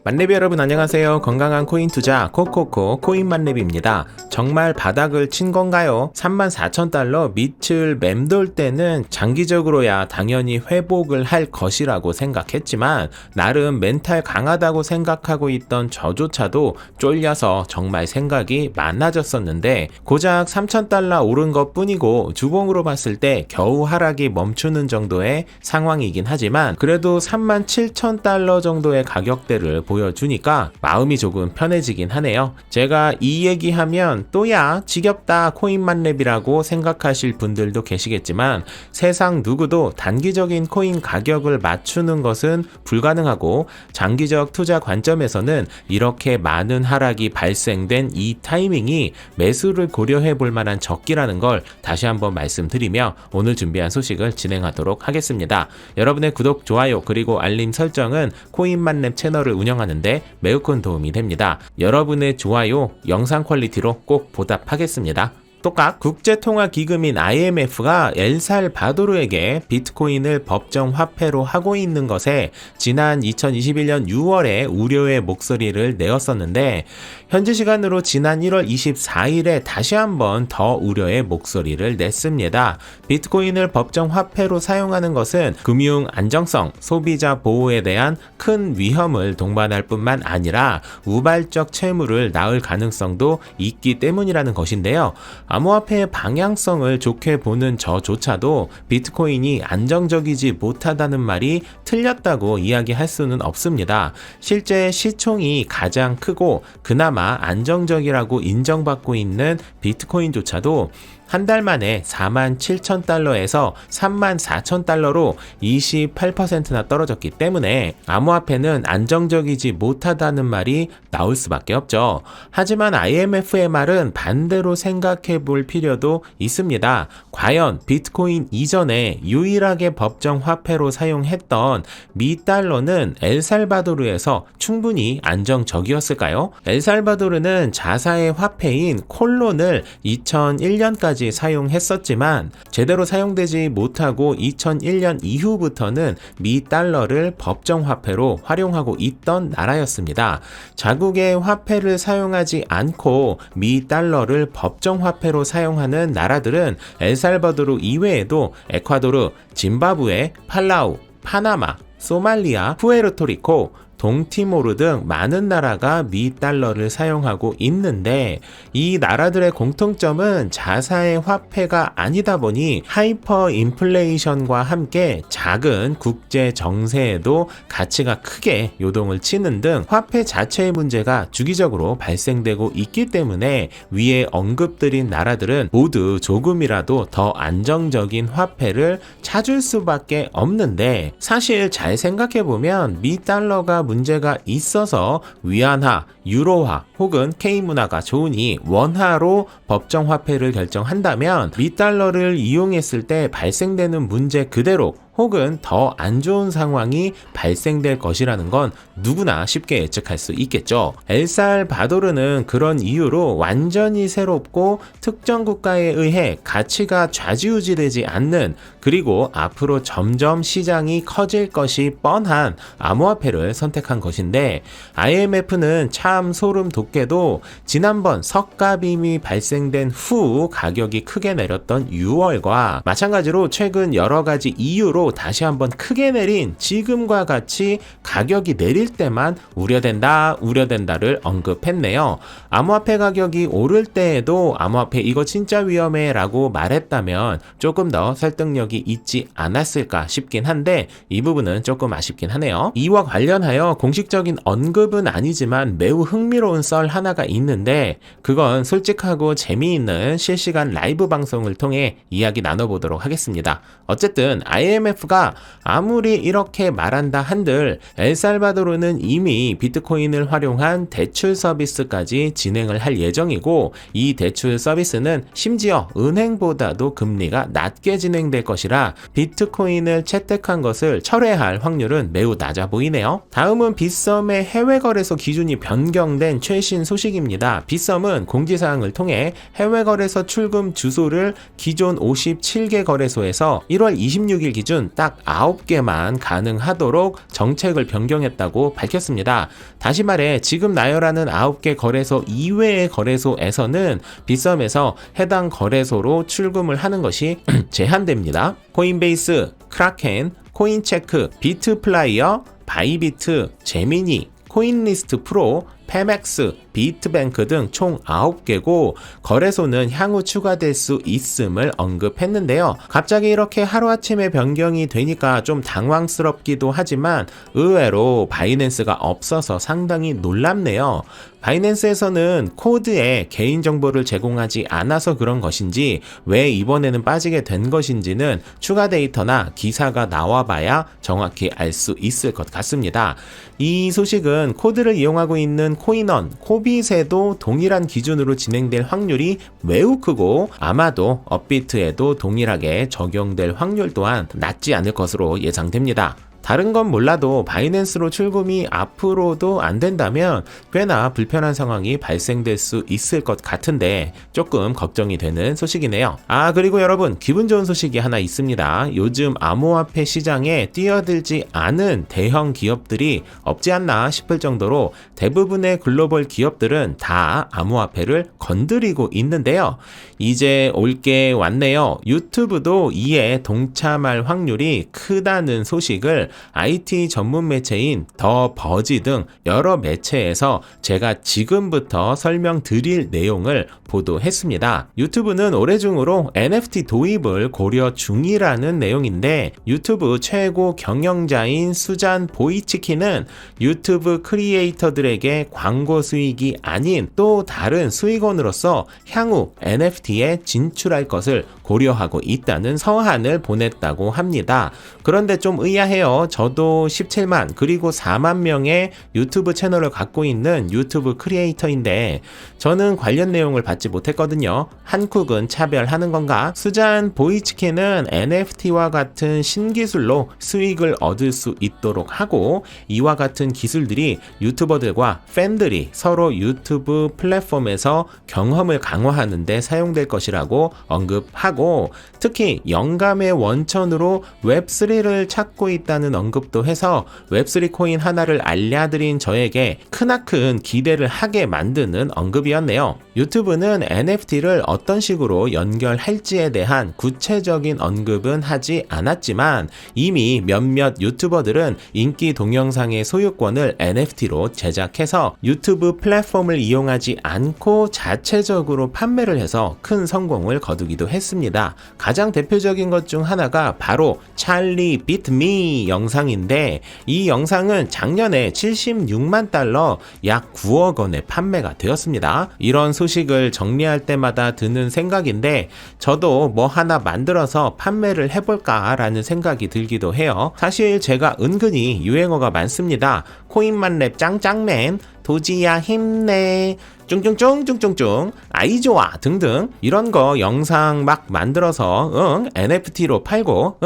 만렙 여러분 안녕하세요. 건강한 코인 투자 코코코 코인 만렙입니다. 정말 바닥을 친 건가요? 34,000달러 밑을 맴돌 때는 장기적으로야 당연히 회복을 할 것이라고 생각했지만 나름 멘탈 강하다고 생각하고 있던 저조차도 쫄려서 정말 생각이 많아졌었는데 고작 3,000달러 오른 것 뿐이고 주봉으로 봤을 때 겨우 하락이 멈추는 정도의 상황이긴 하지만 그래도 37,000달러 정도의 가격대를 보여주니까 마음이 조금 편해지긴 하네요. 제가 이 얘기하면 또야 지겹다 코인만렙이라고 생각하실 분들도 계시겠지만 세상 누구도 단기적인 코인 가격을 맞추는 것은 불가능하고 장기적 투자 관점에서는 이렇게 많은 하락이 발생된 이 타이밍이 매수를 고려해 볼 만한 적기라는 걸 다시 한번 말씀드리며 오늘 준비한 소식을 진행하도록 하겠습니다. 여러분의 구독, 좋아요 그리고 알림 설정은 코인만렙 채널을 운영하는데 매우 큰 도움이 됩니다. 여러분의 좋아요, 영상 퀄리티로 꼭 보답하겠습니다. 똑같 국제통화기금인 IMF가 엘살바도르에게 비트코인을 법정 화폐로 하고 있는 것에 지난 2021년 6월에 우려의 목소리를 내었었는데 현지 시간으로 지난 1월 24일에 다시 한번 더 우려의 목소리를 냈습니다. 비트코인을 법정 화폐로 사용하는 것은 금융 안정성, 소비자 보호에 대한 큰 위험을 동반할 뿐만 아니라 우발적 채무를 낳을 가능성도 있기 때문이라는 것인데요. 암호화폐의 방향성을 좋게 보는 저조차도 비트코인이 안정적이지 못하다는 말이 틀렸다고 이야기할 수는 없습니다. 실제 시총이 가장 크고 그나마 안정적이라고 인정받고 있는 비트코인조차도 한 달 만에 47,000달러에서 34,000달러로 28%나 떨어졌기 때문에 암호화폐는 안정적이지 못하다는 말이 나올 수밖에 없죠. 하지만 IMF의 말은 반대로 생각해 볼 필요도 있습니다. 과연 비트코인 이전에 유일하게 법정 화폐로 사용했던 미 달러는 엘살바도르에서 충분히 안정적이었을까요? 엘살바도르는 자사의 화폐인 콜론을 2001년까지 사용했었지만 제대로 사용되지 못하고 2001년 이후부터는 미 달러를 법정 화폐로 활용하고 있던 나라였습니다. 자국의 화폐를 사용하지 않고 미 달러를 법정 화폐로 사용하는 나라들은 엘살바도르 이외에도 에콰도르, 짐바브웨, 팔라우, 파나마, 소말리아, 푸에르토리코, 동티모르 등 많은 나라가 미 달러를 사용하고 있는데 이 나라들의 공통점은 자사의 화폐가 아니다 보니 하이퍼 인플레이션과 함께 작은 국제 정세에도 가치가 크게 요동을 치는 등 화폐 자체의 문제가 주기적으로 발생되고 있기 때문에 위에 언급드린 나라들은 모두 조금이라도 더 안정적인 화폐를 찾을 수밖에 없는데 사실 잘 생각해보면 미 달러가 문제가 있어서 위안화, 유로화 혹은 K문화가 좋으니 원화로 법정 화폐를 결정한다면 미 달러를 이용했을 때 발생되는 문제 그대로 혹은 더 안 좋은 상황이 발생될 것이라는 건 누구나 쉽게 예측할 수 있겠죠. 엘살바도르는 그런 이유로 완전히 새롭고 특정 국가에 의해 가치가 좌지우지되지 않는 그리고 앞으로 점점 시장이 커질 것이 뻔한 암호화폐를 선택한 것인데 IMF는 참 소름 돋게도 지난번 석가빔이 발생된 후 가격이 크게 내렸던 6월과 마찬가지로 최근 여러 가지 이유로 다시 한번 크게 내린 지금과 같이 가격이 내릴 때만 우려된다를 언급했네요. 암호화폐 가격이 오를 때에도 암호화폐 이거 진짜 위험해 라고 말했다면 조금 더 설득력이 있지 않았을까 싶긴 한데 이 부분은 조금 아쉽긴 하네요. 이와 관련하여 공식적인 언급은 아니지만 매우 흥미로운 썰 하나가 있는데 그건 솔직하고 재미있는 실시간 라이브 방송을 통해 이야기 나눠보도록 하겠습니다. 어쨌든 IMF가 아무리 이렇게 말한다 한들 엘살바도르는 이미 비트코인을 활용한 대출 서비스까지 진행을 할 예정이고 이 대출 서비스는 심지어 은행보다도 금리가 낮게 진행될 것이라 비트코인을 채택한 것을 철회할 확률은 매우 낮아 보이네요. 다음은 빗썸의 해외 거래소 기준이 변경된 최신 최신 소식입니다. 빗썸은 공지사항을 통해 해외 거래소 출금 주소를 기존 57개 거래소에서 1월 26일 기준 딱 9개만 가능하도록 정책을 변경했다고 밝혔습니다. 다시 말해 지금 나열하는 9개 거래소 이외의 거래소에서는 빗썸에서 해당 거래소로 출금을 하는 것이 제한됩니다. 코인베이스, 크라켄, 코인체크, 비트플라이어, 바이비트, 제미니, 코인리스트 프로, 페맥스, 비트뱅크 등 총 9개고 거래소는 향후 추가될 수 있음을 언급했는데요. 갑자기 이렇게 하루아침에 변경이 되니까 좀 당황스럽기도 하지만 의외로 바이낸스가 없어서 상당히 놀랍네요. 바이낸스에서는 코드에 개인정보를 제공하지 않아서 그런 것인지 왜 이번에는 빠지게 된 것인지는 추가 데이터나 기사가 나와봐야 정확히 알 수 있을 것 같습니다. 이 소식은 코드를 이용하고 있는 코인원, 코빗에도 동일한 기준으로 진행될 확률이 매우 크고 아마도 업비트에도 동일하게 적용될 확률 또한 낮지 않을 것으로 예상됩니다. 다른 건 몰라도 바이낸스로 출금이 앞으로도 안 된다면 꽤나 불편한 상황이 발생될 수 있을 것 같은데 조금 걱정이 되는 소식이네요. 그리고 여러분 기분 좋은 소식이 하나 있습니다. 요즘 암호화폐 시장에 뛰어들지 않은 대형 기업들이 없지 않나 싶을 정도로 대부분의 글로벌 기업들은 다 암호화폐를 건드리고 있는데요. 이제 올 게 왔네요. 유튜브도 이에 동참할 확률이 크다는 소식을 IT 전문 매체인 더 버지 등 여러 매체에서 제가 지금부터 설명드릴 내용을 보도했습니다. 유튜브는 올해 중으로 NFT 도입을 고려 중이라는 내용인데 유튜브 최고 경영자인 수잔 보이치키는 유튜브 크리에이터들에게 광고 수익이 아닌 또 다른 수익원으로서 향후 NFT에 진출할 것을 고려하고 있다는 서한을 보냈다고 합니다. 그런데 좀 의아해요. 저도 17만 그리고 4만 명의 유튜브 채널을 갖고 있는 유튜브 크리에이터인데 저는 관련 내용을 받지 못했거든요. 한국은 차별하는 건가? 수잔 보이치키는 NFT와 같은 신기술로 수익을 얻을 수 있도록 하고 이와 같은 기술들이 유튜버들과 팬들이 서로 유튜브 플랫폼에서 경험을 강화하는 데 사용될 것이라고 언급하고 특히 영감의 원천으로 웹3를 찾고 있다는 언급도 해서 웹3 코인 하나를 알려드린 저에게 크나큰 기대를 하게 만드는 언급이었네요. 유튜브는 NFT를 어떤 식으로 연결할지에 대한 구체적인 언급은 하지 않았지만 이미 몇몇 유튜버들은 인기 동영상의 소유권을 NFT로 제작해서 유튜브 플랫폼을 이용하지 않고 자체적으로 판매를 해서 큰 성공을 거두기도 했습니다. 가장 대표적인 것 중 하나가 바로 찰리 비트 미 영상인데 이 영상은 작년에 76만 달러 약 9억 원에 판매가 되었습니다. 이런 소식을 정리할 때마다 드는 생각인데 저도 뭐 하나 만들어서 판매를 해볼까 라는 생각이 들기도 해요. 사실 제가 은근히 유행어가 많습니다. 코인만랩 짱짱맨, 도지야 힘내, 쭝쭝쭝쭝쭝쭝, 아이 좋아 등등 이런 거 영상 막 만들어서 NFT로 팔고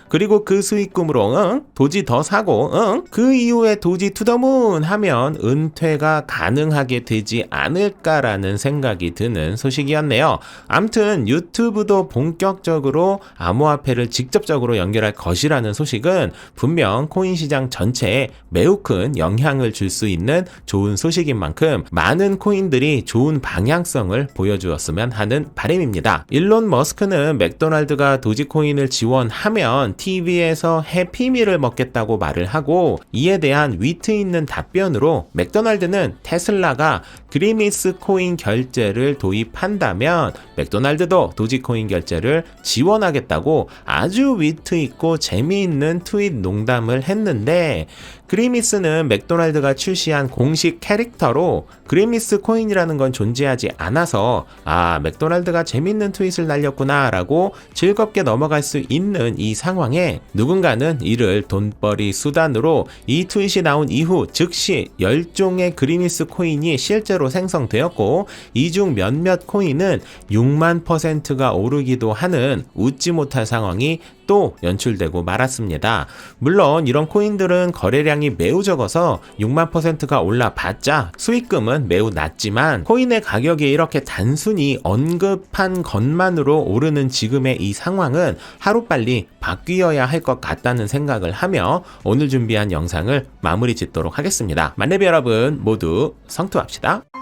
그리고 그 수익금으로 도지 더 사고 그 이후에 도지 투더문 하면 은퇴가 가능하게 되지 않을까라는 생각이 드는 소식이었네요. 암튼 유튜브도 본격적으로 암호화폐를 직접적으로 연결할 것이라는 소식은 분명 코인 시장 전체에 매우 큰 영향을 줄 수 있는 좋은 소식인 만큼 많은 코인들이 좋은 방향성을 보여주었으면 하는 바람입니다. 일론 머스크는 맥도날드가 도지코인을 지원하면 TV에서 해피밀을 먹겠다고 말을 하고 이에 대한 위트 있는 답변으로 맥도날드는 테슬라가 그리미스 코인 결제를 도입한다면 맥도날드도 도지코인 결제를 지원하겠다고 아주 위트 있고 재미있는 트윗 농담을 했는데 그리미스는 맥도날드가 출시한 공식 캐릭터로 그리미스 코인이라는 건 존재하지 않아서 맥도날드가 재밌는 트윗을 날렸구나 라고 즐겁게 넘어갈 수 있는 이 상황에 누군가는 이를 돈벌이 수단으로 이 트윗이 나온 이후 즉시 10종의 그리미스 코인이 실제로 생성되었고 이 중 몇몇 코인은 6만%가 오르기도 하는 웃지 못할 상황이 또 연출되고 말았습니다. 물론 이런 코인들은 거래량이 매우 적어서 6만%가 올라봤자 수익금은 매우 낮지만 코인의 가격이 이렇게 단순히 언급한 것만으로 오르는 지금의 이 상황은 하루빨리 바뀌어야 할 것 같다는 생각을 하며 오늘 준비한 영상을 마무리 짓도록 하겠습니다. 만렙 여러분 모두 성투합시다.